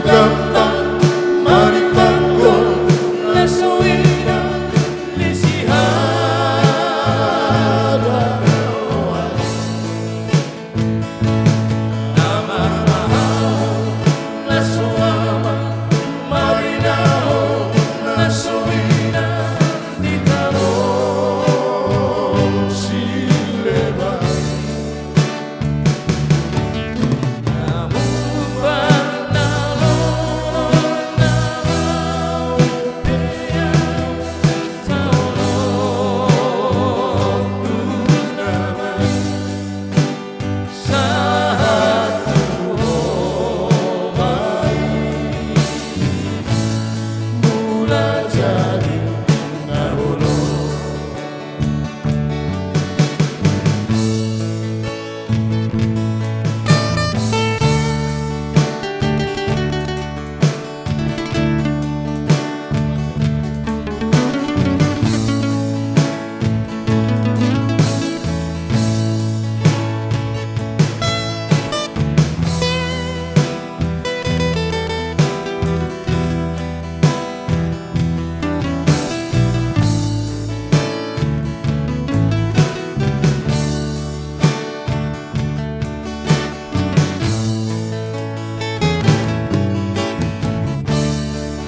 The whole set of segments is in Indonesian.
gampang menikmatku lesuina lisihara nama mahal lesuama marinao lesuina ditaro sileba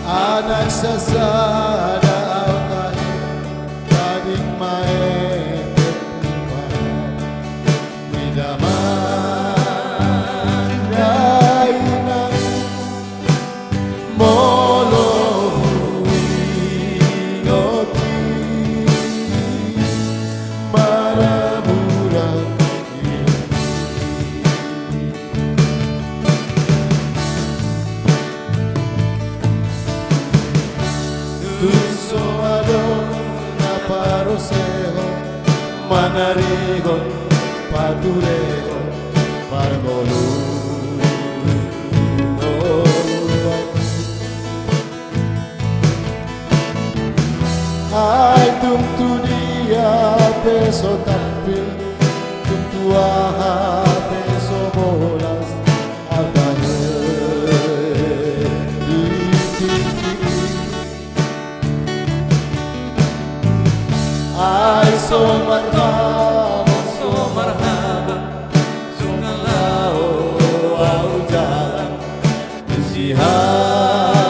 anak sasada autahe kading maen midaman daina molo ngoti maraburan Tuso adon na paroseho manarigon patureho pargolu ay tumtu dia peso tapil tumtua peso bolas abane ay so marhaba sungalao au jalan zihada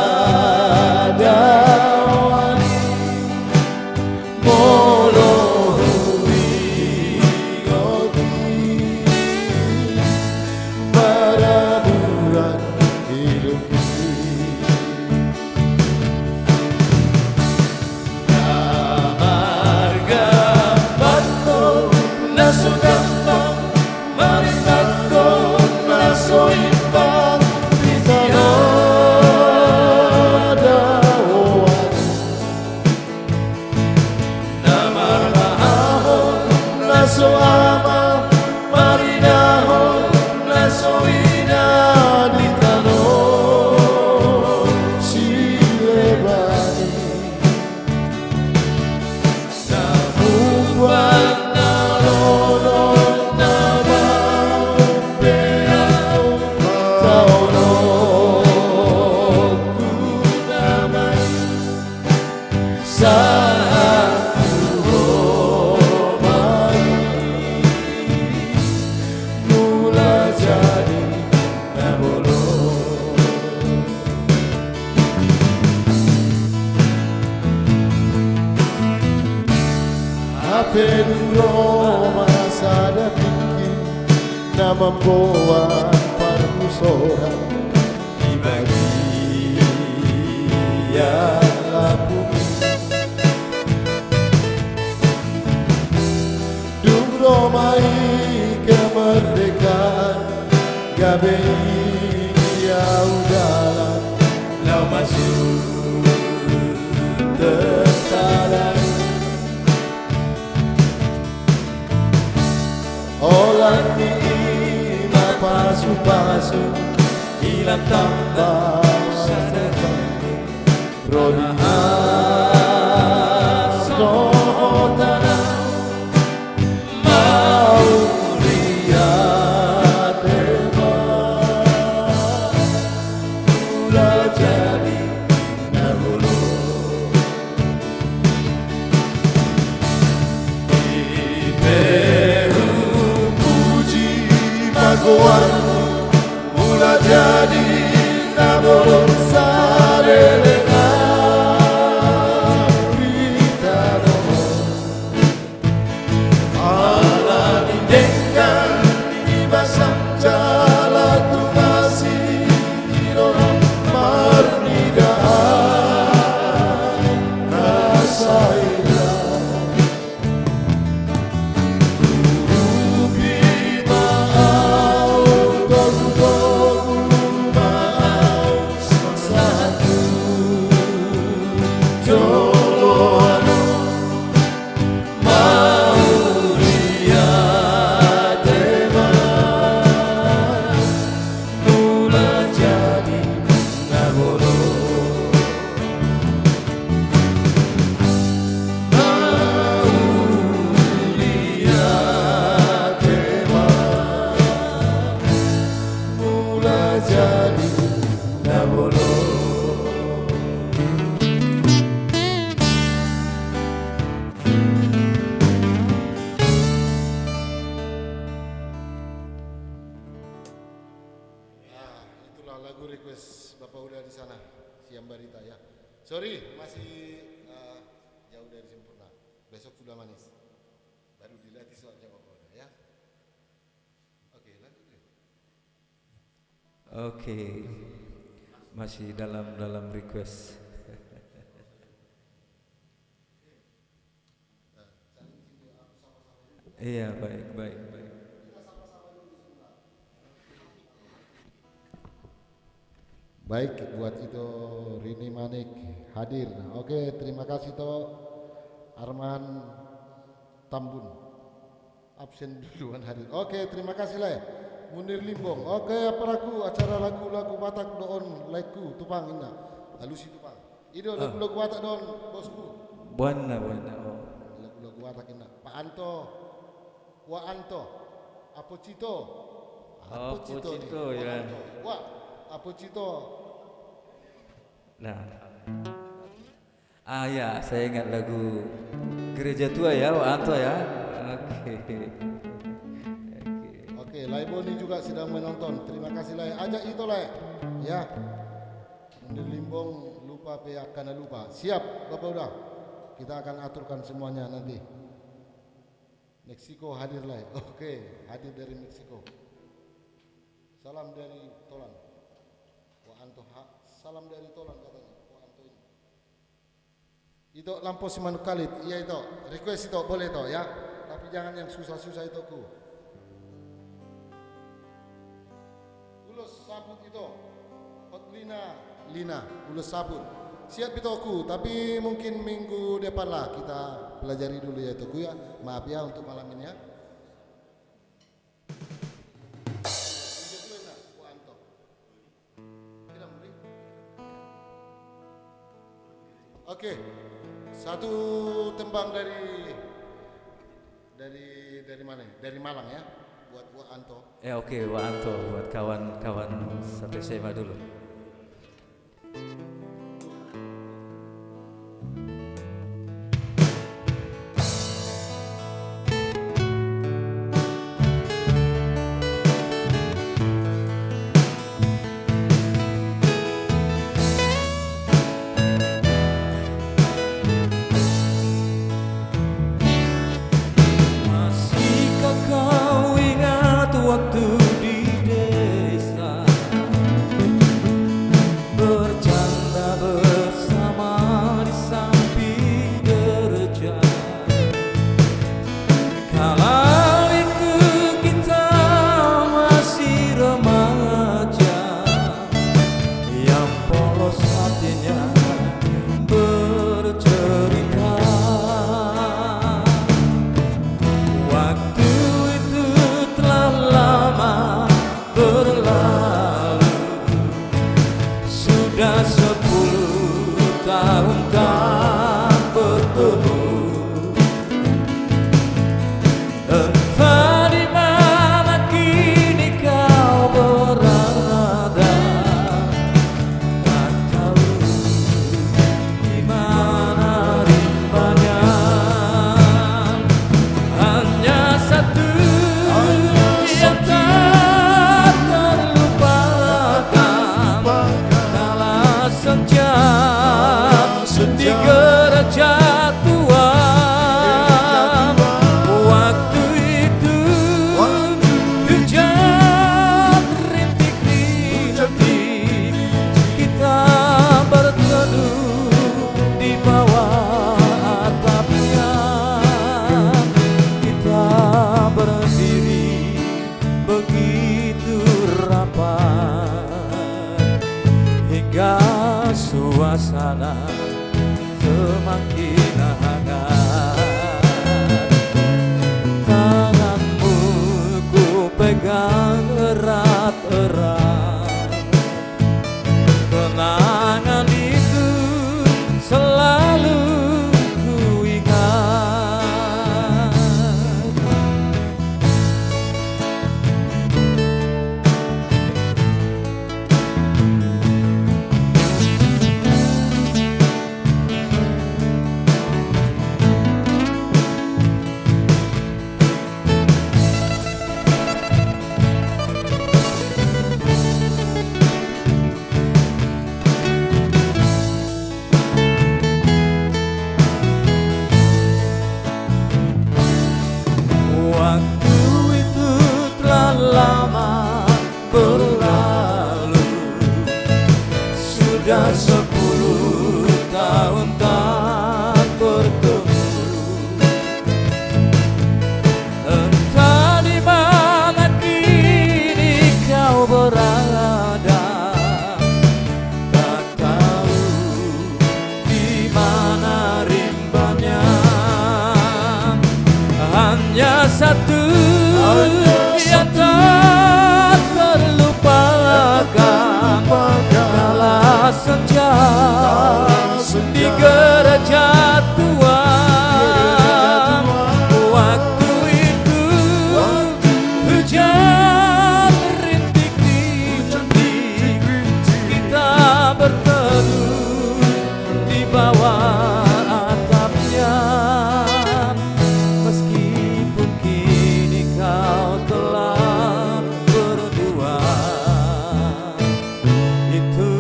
wali molo ngoti maraburan hidup marga bato Roma sada tinggi na membawa parmu seorang di bagian bumi. Dung Roma kemerdekaan gabe udalan lau masuk tersarai Olan ni pasu-pasu hilang tambah sadari Rodihan sohotana mau lihat teman Ulah jadi nabulu Magoanmu mula jadi nabur sarelena Rita nomor ala dindengkan di basang jalan tu masih dirorong marnidaan rasa lagu request Bapak udah di sana, Siam Barita ya. Sorry, masih jauh dari sempurna. Besok sudah manis. Baru dilatih soalnya Bapak udah ya. Oke, lanjut ya. Oke, masih dalam request. Iya, baik. Baik, buat itu Rini Manik hadir. Oke, terima kasih to Arman Tambun absen duluan hadir. Oke, terima kasih lah. Munir Limbong. Oke, aparaku acara lagu-lagu Batak doon laiku tupang ina. Halusi tupang. Ido lagu-lagu Batak doon bosku. Buana. Lagu-lagu Batak ina. Pak Anto, Wa Anto, Apocito. Apocito ya. Wa Apocito. Nah. Ya, saya ingat lagu Gereja Tua ya, Wa Anto ya. Oke, Laiboni juga sedang menonton. Terima kasih Lai. Ajak itu Lai. Ya. Munir Limbong lupa karena lupa. Siap, Bapak udah. Kita akan aturkan semuanya nanti. Meksiko hadir Lai. Oke, hadir dari Meksiko. Salam dari Tolan. Wa Anto salam dari Tolan katanya. Wa Anto ini. Itu lampu Simanuk Kalit. Iya itu. Request itu boleh itu ya. Tapi jangan yang susah-susah itu ku. Ulus sabut itu. Lina, ulus sabut. Siap itu ku, tapi mungkin minggu depan lah kita pelajari dulu ya itu ku ya. Maaf ya untuk malam ini ya. Oke, satu tembang dari mana? Dari Malang ya, buat Wa Anto. Oke, Wa Anto buat kawan-kawan satu SMA dulu. Sudah 10 tahun tak bertemu. Entah di mana kini kau berada, tak tahu di mana rimbanya. Hanya satu yang tak terlupakan, kala senja di gereja tua. Waktu itu hujan rintik-rintik, kita berteduh di bawah atapnya. Kita berdiri begitu rapat hingga suasana semakin hangat. Tanganmu ku pegang erat-erat, kenangan itu selalu ku ingat. Waktu itu telah lama berlalu, sudah 10 tahun tak bertemu. Entah di mana kini kau berada, tak tahu di mana rimbanya. Hanya satu yang tak terlupakan, kala senja di gereja tua. Waktu itu hujan rintik-rintik, kita berteduh di bawah atapnya. Meskipun kini kau telah berdua, itu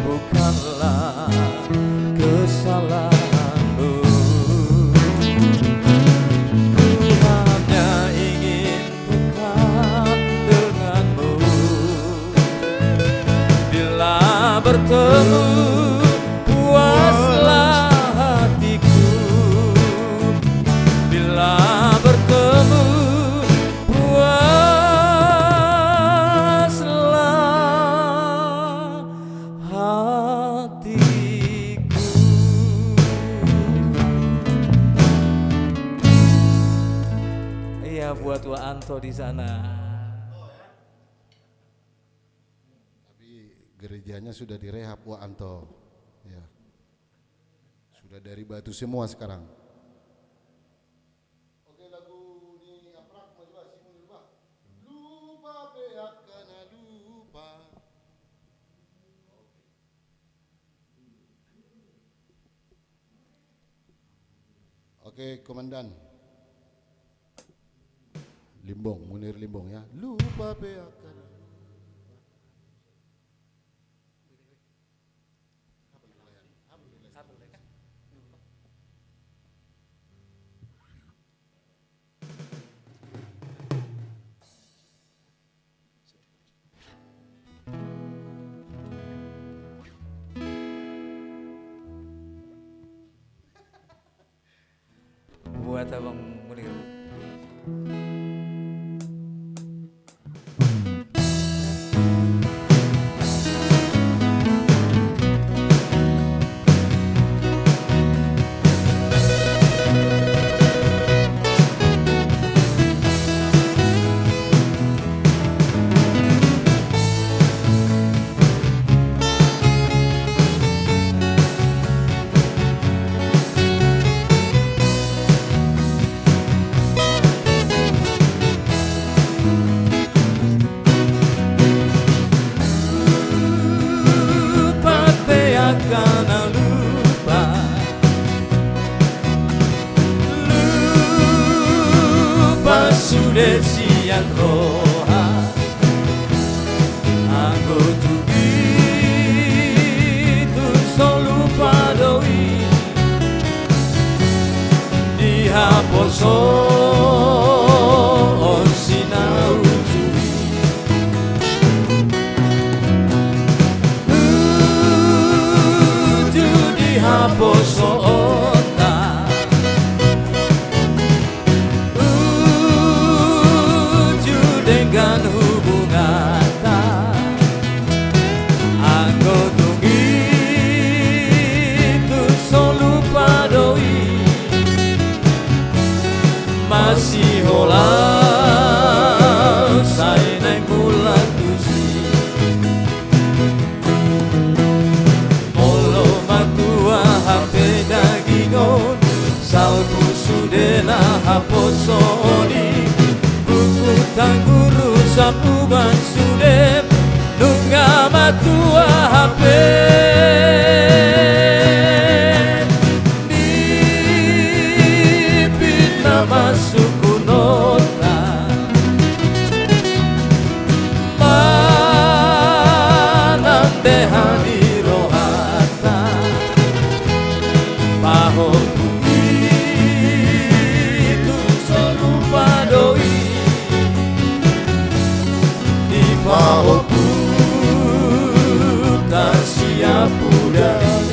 bukanlah kesalahanmu. Ku hanya ingin dekat denganmu. Bila bertemu puaslah hatiku. Bila bertemu puaslah hatiku. Iya, buat Wa Anto di sana. Tapi gerejanya sudah direhab Wa Anto. Ya. Sudah dari batu semua sekarang. Oke, lagu ni aprak maju simun lupa. Lupa beak kana lupa. Oke, komandan. Limbong, Munir Limbong ya. Lupa beak kana. Buat Abang Munir. poso sinau judi haposo ota dengan hubungan anggo tunggi tu solu padoi masih hola saya naik bulan tusi molo matua HP dagingon salku sudena haposoni buku tangguru sapuban sudem nunga matua HP masuk nota manam dehani rohata paho itu solu padoi di paho tak siap udah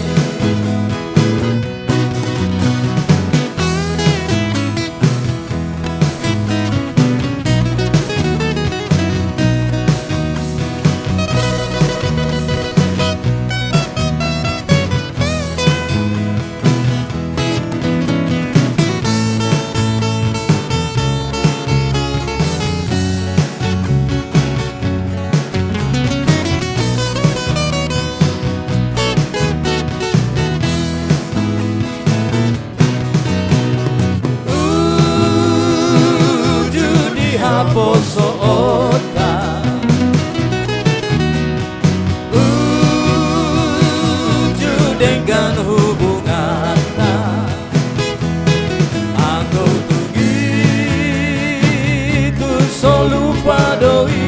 poso ota dengan hubungan aku tunggi tu solu padoi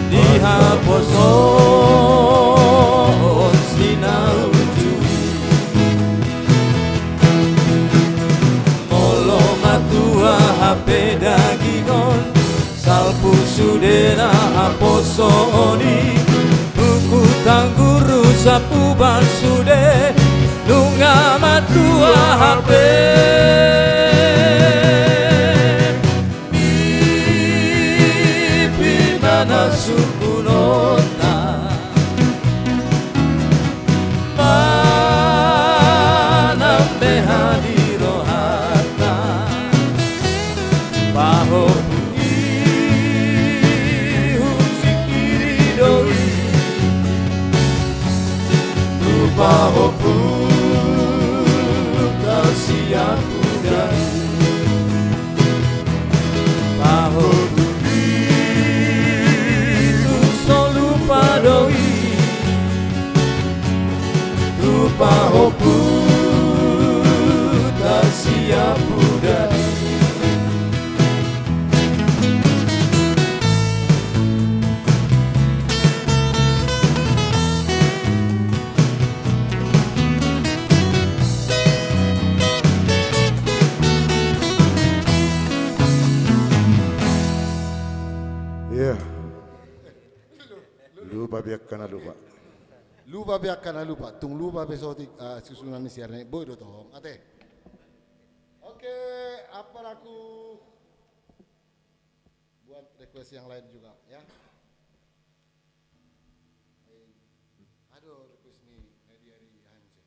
di haposo sinau HP dagingon salpu sudena haposoni buku tangguru sapuban sude nunga matua HP mimpi mana suku nota mana behadi baho sikiri doi baho tak siap udah baho solu padoi baho tak siap udah lupa biak kana lupa tung lupa besok susunan siarnya boy do tohong ate oke apa aku buat request yang lain juga ya aduh request nih dari Hanse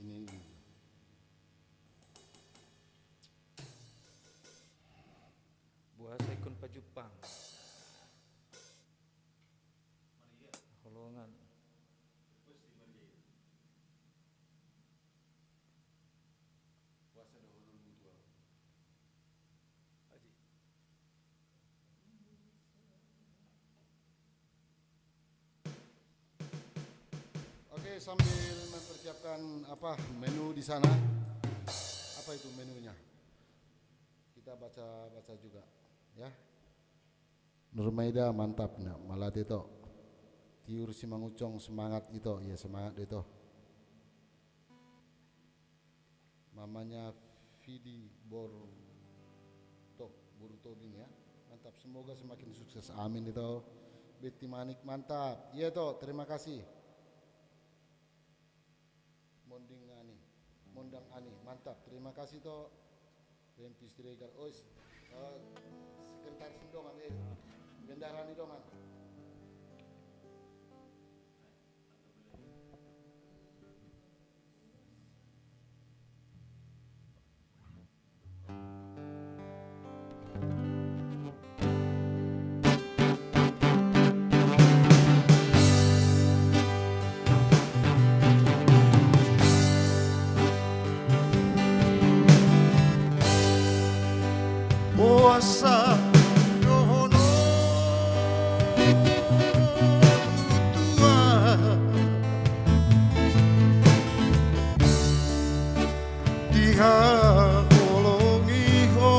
ini sambil mempersiapkan apa menu di sana. Apa itu menunya? Kita baca juga, ya. Nurmaida mantap nak, malah itu. Tiur si Mangucong semangat itu, ya semangat itu. Mamanya Vidi Burutobing ya, mantap. Semoga semakin sukses, amin itu. Betty Manik mantap, iya toh, terima kasih. Mondang Ani mantap, terima kasih toh. Rempis Dregar, sekretaris dongan, bendaharani dongan. Puasa dohono tua diha olongi ho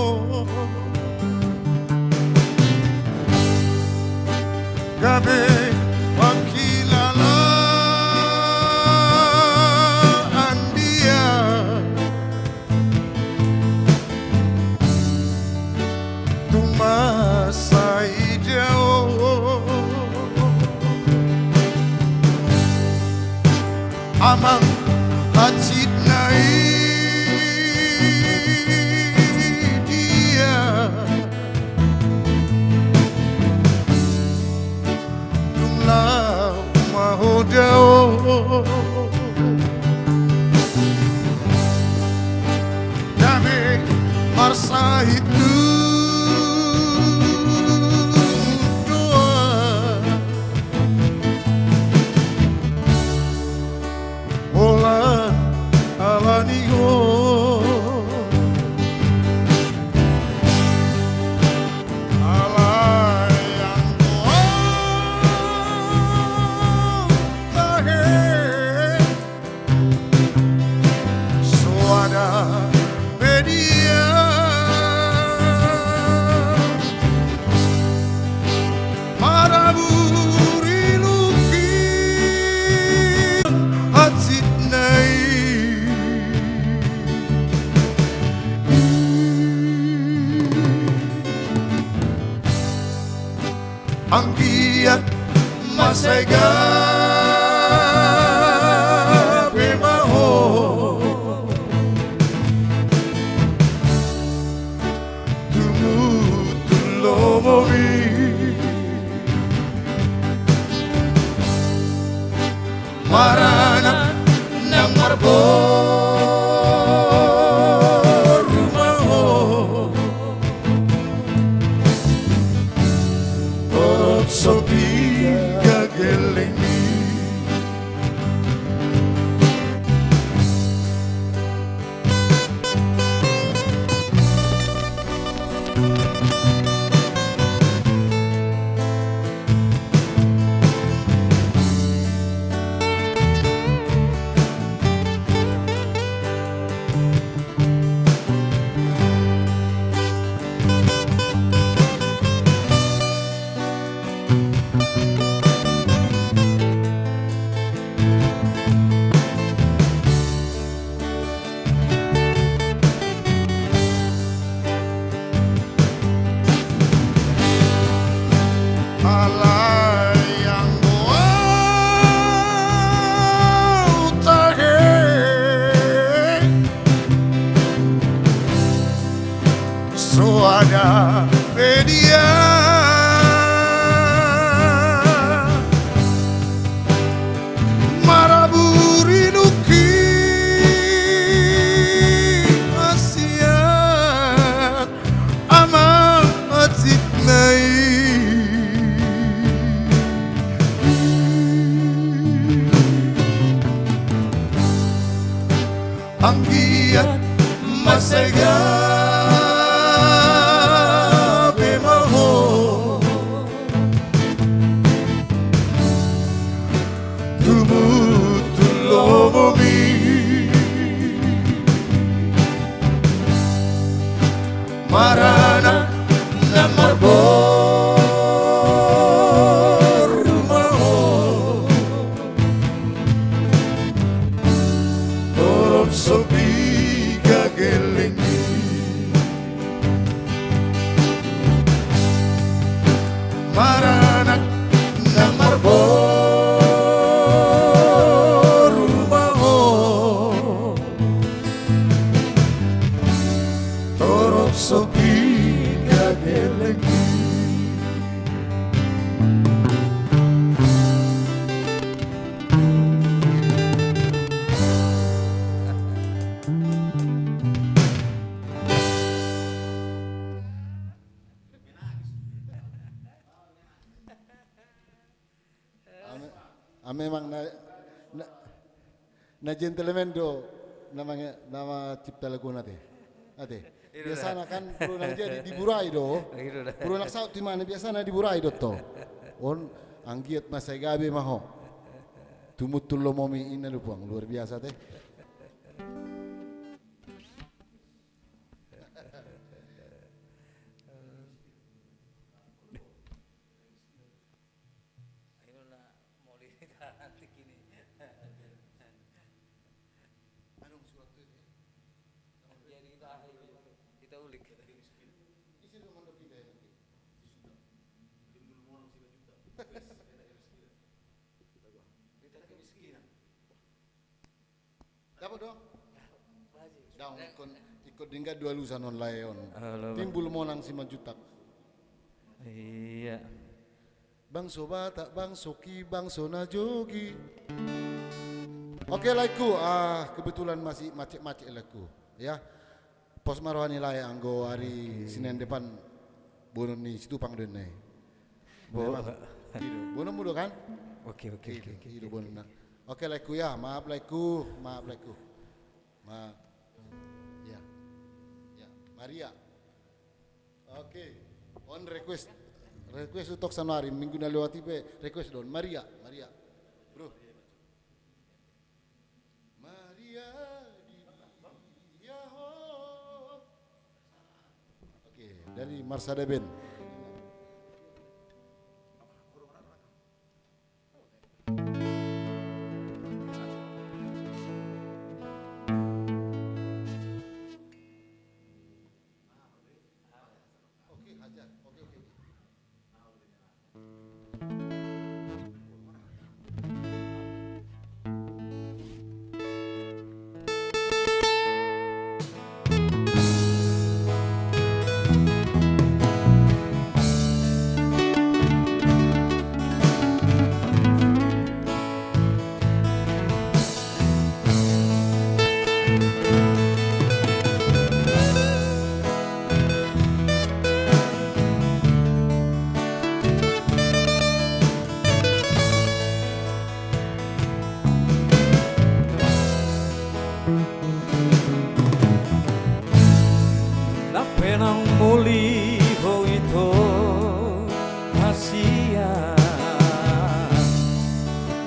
gabe wakilala andia masai jauh amang hajit nai dia jumlah mahodau dame marsa itu Angkiat masega bemaho tumutulomomi marana nang marbo sopi gagelengi Suara media maraburi nuki asiat amat sitnai anggiat masega tumut Marana na marbor maho torop sopi gagelengi Marana na marbor maho torop sopi gagelengi Memang na gentleman do namanya nama cipta lagu nate. Ate. Biasanya kan berulang jadi di Burai do. Berulang saut di mana biasanya di Burai do to. On anggiat masai gabe maho. Tumut tullo momi ina lupuang luar biasa teh. Kita ulik. Dapat dong. Daun ikut dingga dua lusan on layon. Timbul monang si majutak. Iya. Bang Sobata, Bang Soki, Bang Sona Jogi. Oke laiku, kebetulan masih macet-macet laiku, ya. Pos marwani laya anggo hari Senin depan bono ni situ pang dene. Bono mudo kan? Oke. Itu bono nak. Oke laiku ya, maaf laiku. Maaf. Ya. Maria. Oke. On request untuk Sanwari minggu na lewati be request don Maria. Bro. Maria dia ho. Oke, dari Marsada Band. Penang muli ho ito hasia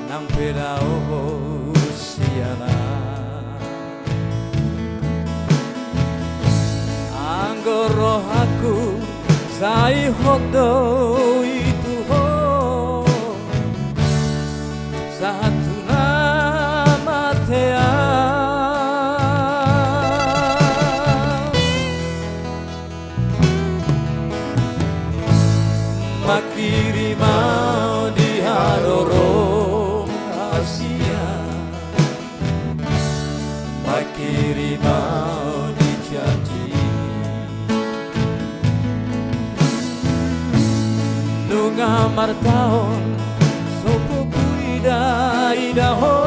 nang pedao siana anggoro aku sai hodo itu ho satu nama tea makiri mau di harorong Asia makiri mau dijanji nunga martaon sopo ida ho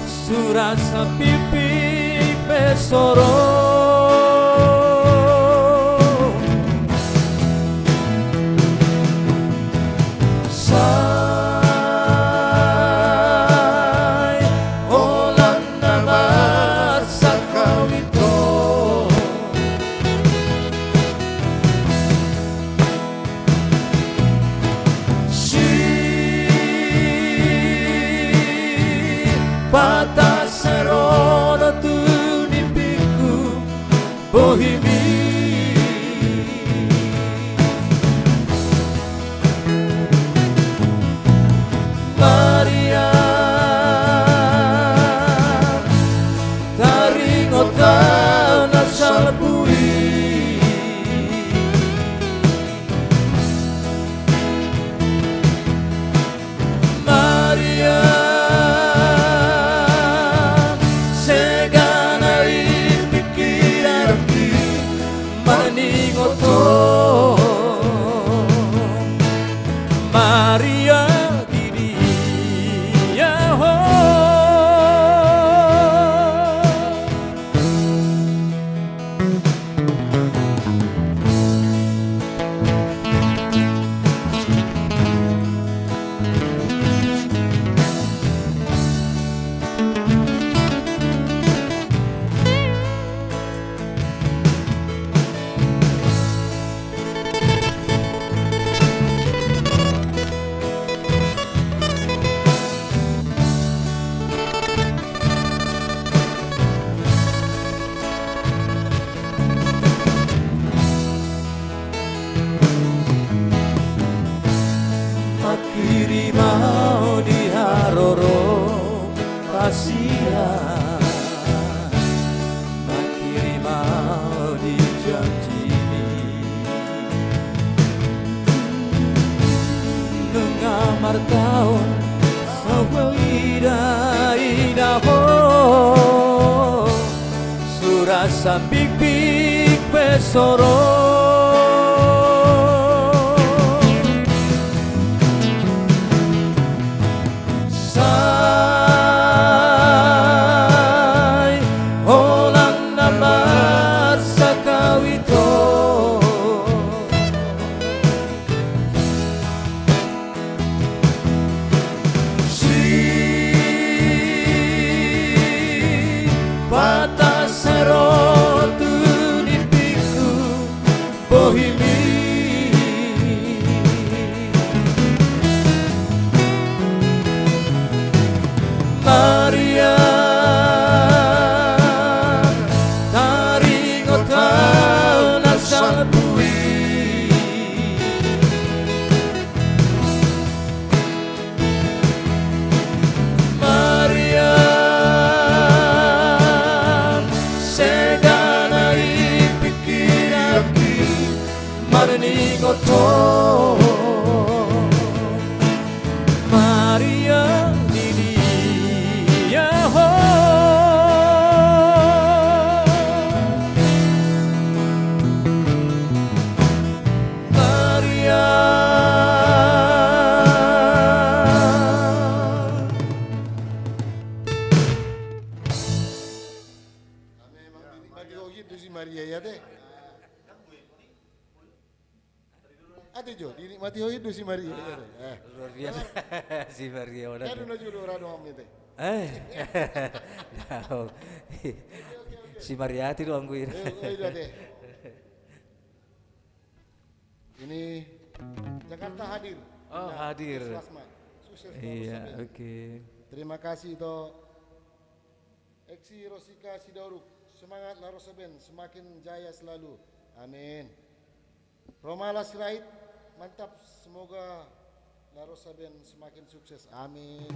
surasa pipi pesoro Pata serono tu nipiku Bohimi. Maria taringotan asal bui Maria seganari pikiranki maningoto Maria Makiri mau diharoro kasihan Makiri mau dijanjini Nengamar tahun ida ho Surasa big pesoro Maria taringotan asal bui Maria seganai pikiranki maningoto Maria Maria ya deh. Ada jo, dinikmati hoy itu si Maria ya deh. Luar biasa si Maria udah. Kan udah jual orang doang itu. Tahu. Si Mariati doang gue. Udah deh. Ini Jakarta hadir. Oh, hadir. Sukses. Iya, oke. Terima kasih to Eksi Rosika Sidauruk. Semangat Laroseben semakin jaya selalu. Amin. Romala Sirait, mantap. Semoga Laroseben semakin sukses. Amin.